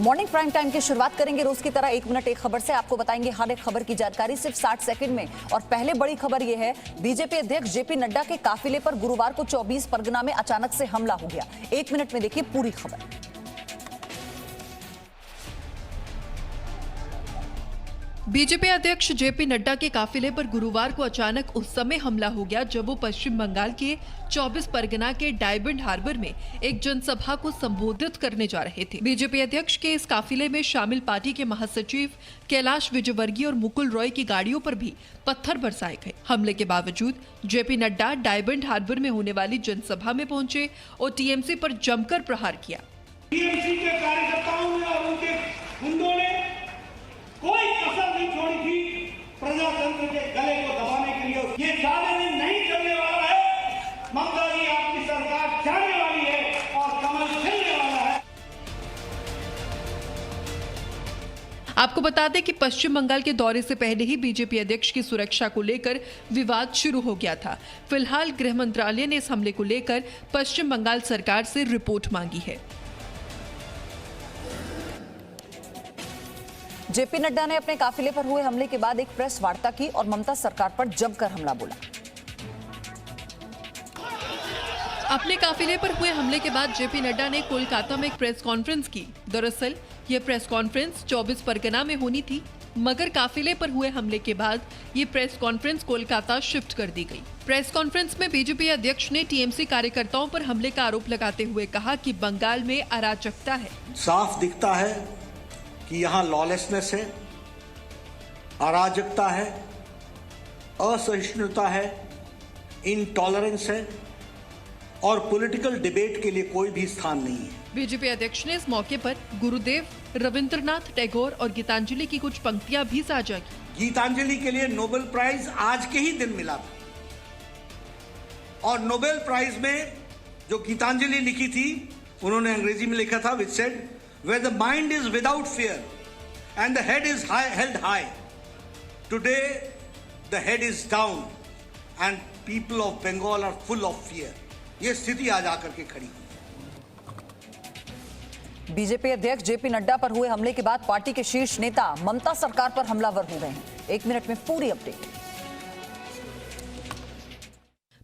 Morning prime time की शुरुआत करेंगे रोज की तरह 1 मिनट 1 खबर से। आपको बताएंगे हर एक खबर की जानकारी सिर्फ 60 सेकंड में। और पहले बड़ी खबर यह है, बीजेपी अध्यक्ष जेपी नड्डा के काफिले पर गुरुवार को 24 परगना में अचानक से हमला हो गया। 1 मिनट में देखिए पूरी खबर। बीजेपी अध्यक्ष जेपी नड्डा के काफिले पर गुरुवार को अचानक उस समय हमला हो गया जब वो पश्चिम बंगाल के 24 परगना के डायमंड हार्बर में एक जनसभा को संबोधित करने जा रहे थे। बीजेपी अध्यक्ष के इस काफिले में शामिल पार्टी के महासचिव कैलाश विजयवर्गीय और मुकुल रॉय की गाड़ियों पर भी पत्थर बरसाए गए। हमले के बावजूद जेपी नड्डा डायमंड हार्बर में होने वाली जनसभा में पहुंचे और टीएमसी पर जमकर प्रहार किया। टीएमसी के कार्यकर्ताओं ने और उनके गुंडों ने कोई कसर नहीं छोड़ी थी प्रजातंत्र के गले को दबाने के लिए। ये ज्यादा दिन नहीं चलने वाला है। ममता जी आपकी सरकार जाने वाली है और कमल खिलने वाला है। आपको बता दें कि पश्चिम बंगाल के दौरे से पहले ही बीजेपी अध्यक्ष की सुरक्षा को लेकर विवाद शुरू हो गया था। फिलहाल गृह मंत्रालय ने इस हमले को लेकर पश्चिम बंगाल सरकार से रिपोर्ट मांगी है। जेपी नड्डा ने अपने काफिले पर हुए हमले के बाद एक प्रेस वार्ता की और ममता सरकार पर जमकर हमला बोला। अपने काफिले पर हुए हमले के बाद जेपी नड्डा ने कोलकाता में एक प्रेस कॉन्फ्रेंस की। दरअसल यह प्रेस कॉन्फ्रेंस 24 परगना में होनी थी, मगर काफिले पर हुए हमले के बाद ये प्रेस कॉन्फ्रेंस कोलकाता शिफ्ट कर दी गई। प्रेस कॉन्फ्रेंस में बीजेपी अध्यक्ष ने टीएमसी कार्यकर्ताओं पर हमले का आरोप लगाते हुए कहा कि बंगाल में अराजकता है। साफ दिखता है कि यहाँ लॉलेसनेस है, अराजकता है, असहिष्णुता है, इनटॉलरेंस है और पॉलिटिकल डिबेट के लिए कोई भी स्थान नहीं है। बीजेपी अध्यक्ष ने इस मौके पर गुरुदेव रविंद्रनाथ टैगोर और गीतांजलि की कुछ पंक्तियां भी साझा की। गीतांजलि के लिए नोबेल प्राइज आज के ही दिन मिला था और नोबेल प्राइज में जो गीतांजलि लिखी थी उन्होंने अंग्रेजी में लिखा था, which said, where the mind is without fear and the head is held high, today the head is down and people of Bengal are full of fear. ये स्थिति आज आकर के खड़ी हुई। बीजेपी अध्यक्ष जेपी नड्डा पर हुए हमले के बाद पार्टी के शीर्ष नेता ममता सरकार पर हमलावर हो गए हैं। 1 मिनट में पूरी अपडेट।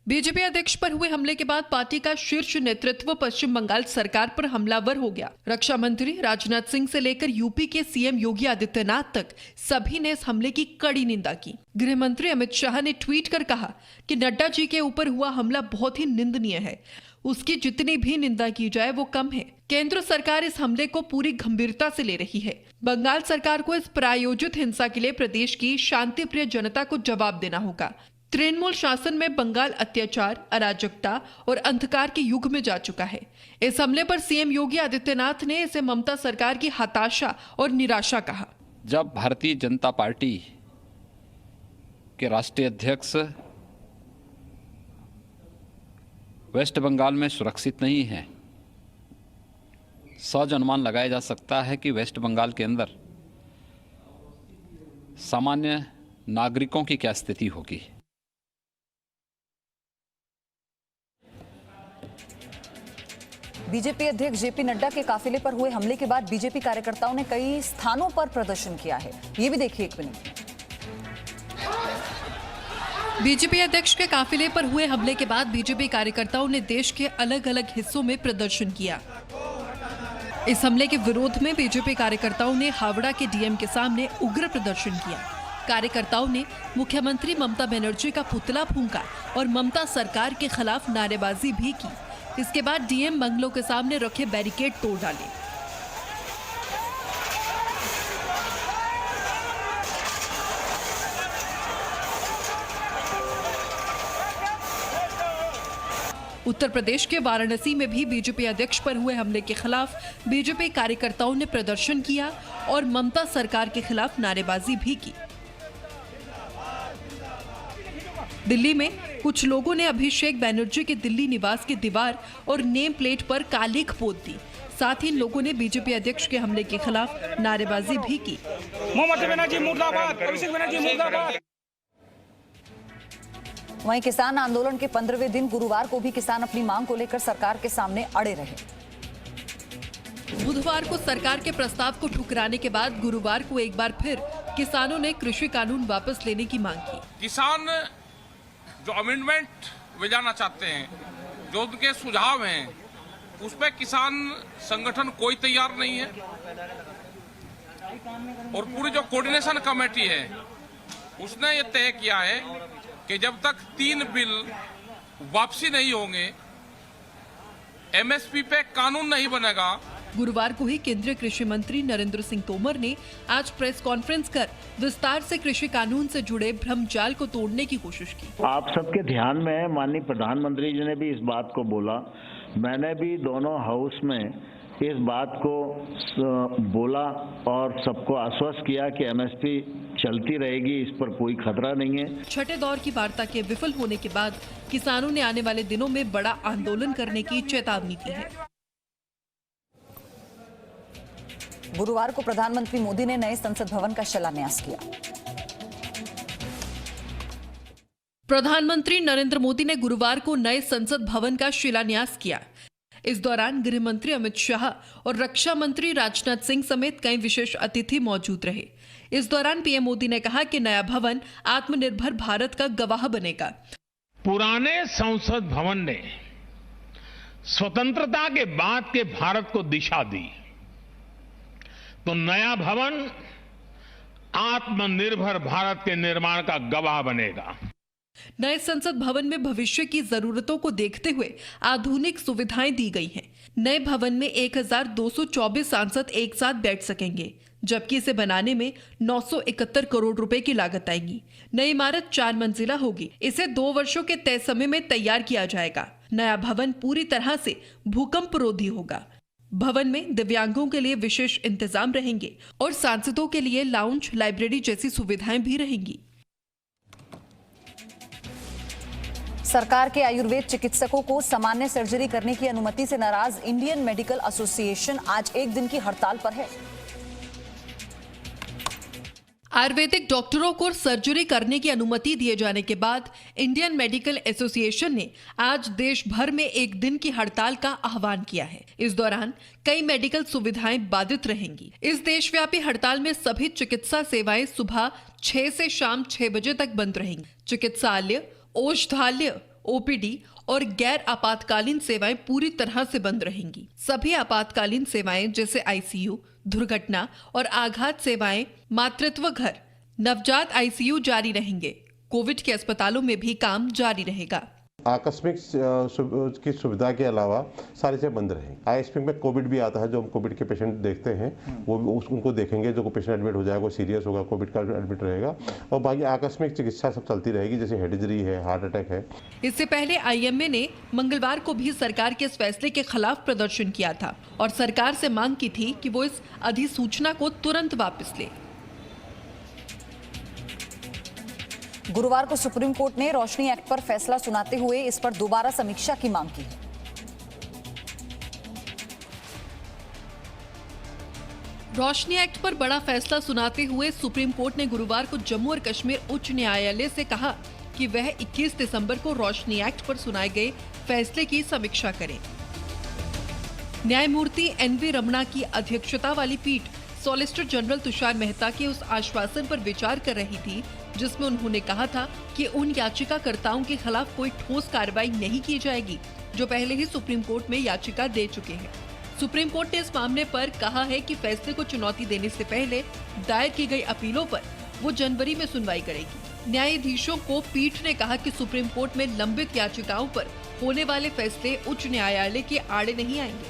बीजेपी अध्यक्ष पर हुए हमले के बाद पार्टी का शीर्ष नेतृत्व पश्चिम बंगाल सरकार पर हमलावर हो गया। रक्षा मंत्री राजनाथ सिंह से लेकर यूपी के सीएम योगी आदित्यनाथ तक सभी ने इस हमले की कड़ी निंदा की। गृह मंत्री अमित शाह ने ट्वीट कर कहा कि नड्डा जी के ऊपर हुआ हमला बहुत ही निंदनीय है, उसकी जितनी भी निंदा की जाए वो कम है। केंद्र सरकार इस हमले को पूरी गंभीरता से ले रही है। बंगाल सरकार को इस प्रायोजित हिंसा के लिए प्रदेश की शांतिप्रिय जनता को जवाब देना होगा। तृणमूल शासन में बंगाल अत्याचार, अराजकता और अंधकार के युग में जा चुका है। इस हमले पर सीएम योगी आदित्यनाथ ने इसे ममता सरकार की हताशा और निराशा कहा। जब भारतीय जनता पार्टी के राष्ट्रीय अध्यक्ष वेस्ट बंगाल में सुरक्षित नहीं है, सहज अनुमान लगाया जा सकता है कि वेस्ट बंगाल के अंदर सामान्य नागरिकों की क्या स्थिति होगी। बीजेपी अध्यक्ष जेपी नड्डा के काफिले पर हुए हमले के बाद बीजेपी कार्यकर्ताओं ने कई स्थानों पर प्रदर्शन किया है। ये भी देखिए 1 मिनट। बीजेपी अध्यक्ष के काफिले पर हुए हमले के बाद बीजेपी कार्यकर्ताओं ने देश के अलग अलग हिस्सों में प्रदर्शन किया। इस हमले के विरोध में बीजेपी कार्यकर्ताओं ने हावड़ा के डीएम के सामने उग्र प्रदर्शन किया। कार्यकर्ताओं ने मुख्यमंत्री ममता बनर्जी का पुतला फूंका और ममता सरकार के खिलाफ नारेबाजी भी की। इसके बाद डीएम बंगलों के सामने रखे बैरिकेड तोड़ डाले। उत्तर प्रदेश के वाराणसी में भी बीजेपी अध्यक्ष पर हुए हमले के खिलाफ बीजेपी कार्यकर्ताओं ने प्रदर्शन किया और ममता सरकार के खिलाफ नारेबाजी भी की। दिल्ली में कुछ लोगों ने अभिषेक बनर्जी के दिल्ली निवास की दीवार और नेम प्लेट पर कालिख पोत दी। साथ ही इन लोगों ने बीजेपी अध्यक्ष के हमले के खिलाफ नारेबाजी भी की। ममता बनर्जी मुर्दाबाद, अभिषेक बनर्जी मुर्दाबाद। वहीं किसान आंदोलन के 15वें दिन गुरुवार को भी किसान अपनी मांग को लेकर सरकार के सामने अड़े रहे। बुधवार को सरकार के प्रस्ताव को ठुकराने के बाद गुरुवार को एक बार फिर किसानों ने कृषि कानून वापस लेने की मांग की। किसान जो अमेंडमेंट ले जाना चाहते हैं, जो उनके सुझाव हैं, उस पर किसान संगठन कोई तैयार नहीं है और पूरी जो कोऑर्डिनेशन कमेटी है उसने ये तय किया है कि जब तक 3 बिल वापसी नहीं होंगे, एमएसपी पे कानून नहीं बनेगा। गुरुवार को ही केंद्रीय कृषि मंत्री नरेंद्र सिंह तोमर ने आज प्रेस कॉन्फ्रेंस कर विस्तार से कृषि कानून से जुड़े भ्रमजाल को तोड़ने की कोशिश की। आप सबके ध्यान में है, माननीय प्रधानमंत्री जी ने भी इस बात को बोला, मैंने भी दोनों हाउस में इस बात को बोला और सबको आश्वस्त किया कि एमएसपी चलती रहेगी, इस पर कोई खतरा नहीं है। छठे दौर की वार्ता के विफल होने के बाद किसानों ने आने वाले दिनों में बड़ा आंदोलन करने की चेतावनी दी है। गुरुवार को प्रधानमंत्री मोदी ने नए संसद भवन का शिलान्यास किया। प्रधानमंत्री नरेंद्र मोदी ने गुरुवार को नए संसद भवन का शिलान्यास किया। इस दौरान गृह मंत्री अमित शाह और रक्षा मंत्री राजनाथ सिंह समेत कई विशेष अतिथि मौजूद रहे। इस दौरान पीएम मोदी ने कहा कि नया भवन आत्मनिर्भर भारत का गवाह बनेगा। पुराने संसद भवन ने स्वतंत्रता के बाद के भारत को दिशा दी, तो नया भवन आत्मनिर्भर भारत के निर्माण का गवाह बनेगा। नए संसद भवन में भविष्य की जरूरतों को देखते हुए आधुनिक सुविधाएं दी गई हैं। नए भवन में 1224 सांसद एक साथ बैठ सकेंगे, जबकि इसे बनाने में 971 करोड़ रुपए की लागत आएगी। नई इमारत 4 मंजिला होगी। इसे 2 वर्षों के तय समय में तैयार किया जाएगा। नया भवन पूरी तरह से भूकंप रोधी होगा। भवन में दिव्यांगों के लिए विशेष इंतजाम रहेंगे और सांसदों के लिए लाउंज, लाइब्रेरी जैसी सुविधाएं भी रहेंगी। सरकार के आयुर्वेद चिकित्सकों को सामान्य सर्जरी करने की अनुमति से नाराज इंडियन मेडिकल एसोसिएशन आज एक दिन की हड़ताल पर है। आयुर्वेदिक डॉक्टरों को सर्जरी करने की अनुमति दिए जाने के बाद इंडियन मेडिकल एसोसिएशन ने आज देश भर में एक दिन की हड़ताल का आह्वान किया है। इस दौरान कई मेडिकल सुविधाएं बाधित रहेंगी। इस देशव्यापी हड़ताल में सभी चिकित्सा सेवाएं सुबह 6 से शाम 6 बजे तक बंद रहेंगी। चिकित्सालय, औषधालय, ओपीडी और गैर आपातकालीन सेवाएं पूरी तरह से बंद रहेंगी। सभी आपातकालीन सेवाएं जैसे आईसीयू, दुर्घटना और आघात सेवाएं, मातृत्व घर, नवजात आईसीयू जारी रहेंगे। कोविड के अस्पतालों में भी काम जारी रहेगा। आकस्मिक की सुविधा के अलावा सारी चीज़ें बंद रहेंगी। आईएसपी में कोविड भी आता है, जो हम कोविड के पेशेंट देखते हैं वो उनको देखेंगे। जो पेशेंट एडमिट हो जाएगा, वो सीरियस होगा, कोविड का एडमिट रहेगा। और बाकी आकस्मिक चिकित्सा सब चलती रहेगी, जैसे हेड इंजरी है, हार्ट अटैक है। इससे पहले आईएमए ने मंगलवार को भी सरकार के इस फैसले के खिलाफ प्रदर्शन किया था और सरकार से मांग की थी कि वो इस अधिसूचना को तुरंत वापस ले। गुरुवार को सुप्रीम कोर्ट ने रोशनी एक्ट पर फैसला सुनाते हुए इस पर दोबारा समीक्षा की मांग की है। रोशनी एक्ट पर बड़ा फैसला सुनाते हुए सुप्रीम कोर्ट ने गुरुवार को जम्मू और कश्मीर उच्च न्यायालय से कहा कि वह 21 दिसंबर को रोशनी एक्ट पर सुनाए गए फैसले की समीक्षा करें। न्यायमूर्ति एनवी रमणा की अध्यक्षता वाली पीठ सॉलिसिटर जनरल तुषार मेहता के उस आश्वासन पर विचार कर रही थी जिसमें उन्होंने कहा था कि उन याचिकाकर्ताओं के खिलाफ कोई ठोस कार्रवाई नहीं की जाएगी जो पहले ही सुप्रीम कोर्ट में याचिका दे चुके हैं। सुप्रीम कोर्ट ने इस मामले पर कहा है कि फैसले को चुनौती देने से पहले दायर की गई अपीलों पर वो जनवरी में सुनवाई करेगी। न्यायाधीशों को पीठ ने कहा कि सुप्रीम कोर्ट में लंबित याचिकाओं पर होने वाले फैसले उच्च न्यायालय के आड़े नहीं आएंगे।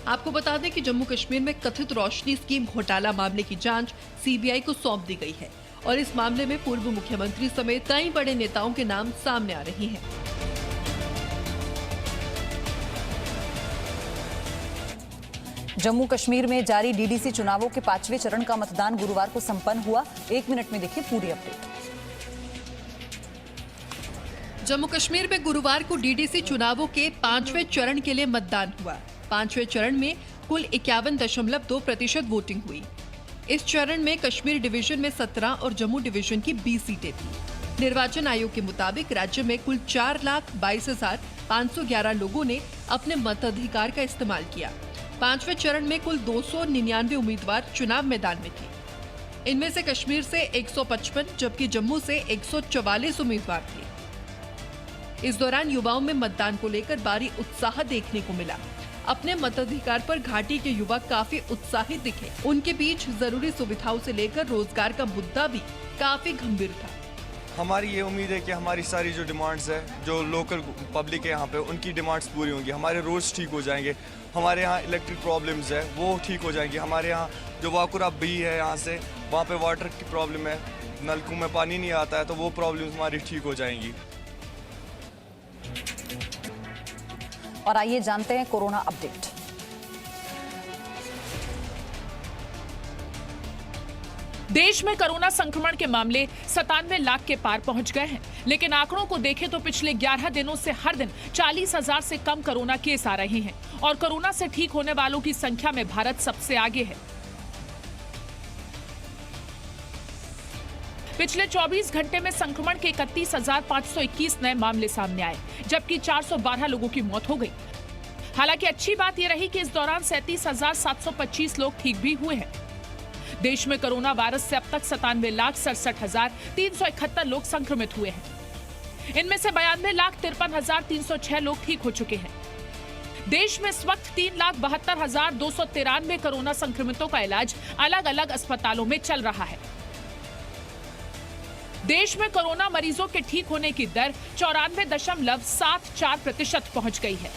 आपको बता दें कि जम्मू कश्मीर में कथित रोशनी स्कीम घोटाला मामले की जांच सीबीआई को सौंप दी गई है और इस मामले में पूर्व मुख्यमंत्री समेत कई बड़े नेताओं के नाम सामने आ रहे हैं। जम्मू कश्मीर में जारी डीडीसी चुनावों के 5वें चरण का मतदान गुरुवार को संपन्न हुआ। 1 मिनट में देखिए पूरी अपडेट। जम्मू कश्मीर में गुरुवार को डीडीसी चुनावों के 5वें चरण के लिए मतदान हुआ। 5वें चरण में कुल 51.2% वोटिंग हुई। इस चरण में कश्मीर डिवीजन में 17 और जम्मू डिवीजन की 20 सीटें थी। निर्वाचन आयोग के मुताबिक राज्य में कुल 4,22,511 लोगों ने अपने मताधिकार का इस्तेमाल किया। पांचवें चरण में कुल 299 उम्मीदवार चुनाव मैदान में थे। इनमें से कश्मीर से 155 जबकि जम्मू से 144 उम्मीदवार थे। इस दौरान युवाओं में मतदान को लेकर भारी उत्साह देखने को मिला। अपने मताधिकार पर घाटी के युवा काफी उत्साहित दिखे। उनके बीच जरूरी सुविधाओं से लेकर रोजगार का मुद्दा भी काफी गंभीर था। हमारी ये उम्मीद है कि हमारी सारी जो डिमांड्स है, जो लोकल पब्लिक है यहाँ पे, उनकी डिमांड्स पूरी होंगी। हमारे रोड्स ठीक हो जाएंगे, हमारे यहाँ इलेक्ट्रिक प्रॉब्लम्स है वो ठीक हो जाएंगी। हमारे यहाँ जो वाकुरा बी है यहाँ से, वहाँ पे वाटर की प्रॉब्लम है, नलकूप में पानी नहीं आता है, तो वो प्रॉब्लम्स हमारी ठीक हो जाएंगी। और आइए जानते हैं कोरोना अपडेट। देश में कोरोना संक्रमण के मामले 97 लाख के पार पहुंच गए हैं, लेकिन आंकड़ों को देखें तो पिछले 11 दिनों से हर दिन 40,000 से कम कोरोना केस आ रहे हैं और कोरोना से ठीक होने वालों की संख्या में भारत सबसे आगे है। पिछले 24 घंटे में संक्रमण के 31,521 नए मामले सामने आए, जबकि 412 लोगों की मौत हो गई। हालांकि अच्छी बात यह रही कि इस दौरान 37,725 लोग ठीक भी हुए हैं। देश में कोरोना वायरस से अब तक 97,67,371 लोग संक्रमित हुए हैं। इनमें से 92,53,306 लोग ठीक हो चुके हैं। देश में इस वक्त 3,72,293 कोरोना संक्रमितों का इलाज अलग अलग अस्पतालों में चल रहा है। देश में कोरोना मरीजों के ठीक होने की दर 94.74% पहुंच गई है।